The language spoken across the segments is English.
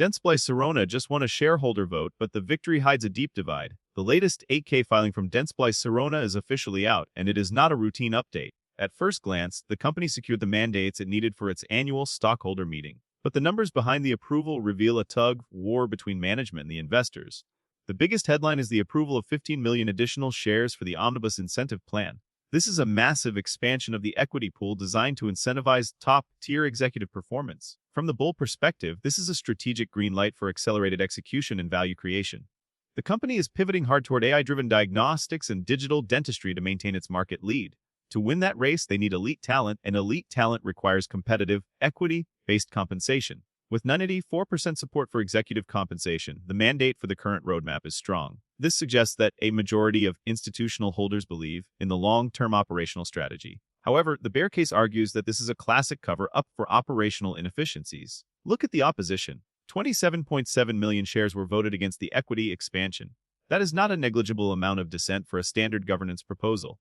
Dentsply Sirona just won a shareholder vote, but the victory hides a deep divide. The latest 8K filing from Dentsply Sirona is officially out, and it is not a routine update. At first glance, the company secured the mandates it needed for its annual stockholder meeting. But the numbers behind the approval reveal a tug-war between management and the investors. The biggest headline is the approval of 15 million additional shares for the Omnibus Incentive Plan. This is a massive expansion of the equity pool designed to incentivize top-tier executive performance. From the bull perspective, this is a strategic green light for accelerated execution and value creation. The company is pivoting hard toward AI-driven diagnostics and digital dentistry to maintain its market lead. To win that race, they need elite talent, and elite talent requires competitive, equity-based compensation. With 94% support for executive compensation, the mandate for the current roadmap is strong. This suggests that a majority of institutional holders believe in the long-term operational strategy. However, the bear case argues that this is a classic cover-up for operational inefficiencies. Look at the opposition. 27.7 million shares were voted against the equity expansion. That is not a negligible amount of dissent for a standard governance proposal.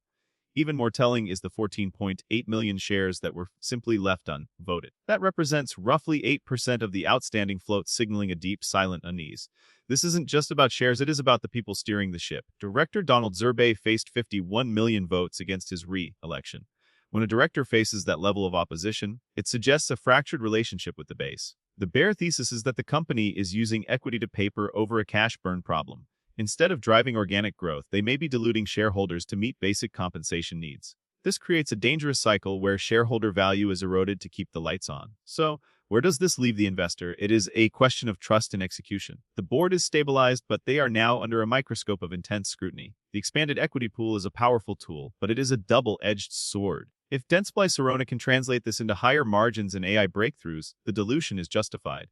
Even more telling is the 14.8 million shares that were simply left unvoted. That represents roughly 8% of the outstanding float, signaling a deep, silent unease. This isn't just about shares, it is about the people steering the ship. Director Donald Zurbay faced 51 million votes against his re-election. When a director faces that level of opposition, it suggests a fractured relationship with the base. The bear thesis is that the company is using equity to paper over a cash burn problem. Instead of driving organic growth, they may be diluting shareholders to meet basic compensation needs. This creates a dangerous cycle where shareholder value is eroded to keep the lights on. So, where does this leave the investor? It is a question of trust and execution. The board is stabilized, but they are now under a microscope of intense scrutiny. The expanded equity pool is a powerful tool, but it is a double-edged sword. If Dentsply Sirona can translate this into higher margins and AI breakthroughs, the dilution is justified.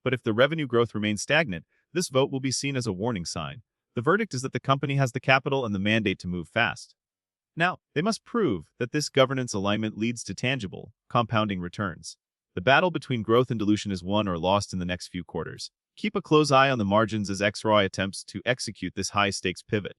But if the revenue growth remains stagnant, this vote will be seen as a warning sign. The verdict is that the company has the capital and the mandate to move fast. Now, they must prove that this governance alignment leads to tangible, compounding returns. The battle between growth and dilution is won or lost in the next few quarters. Keep a close eye on the margins as XRAY attempts to execute this high-stakes pivot.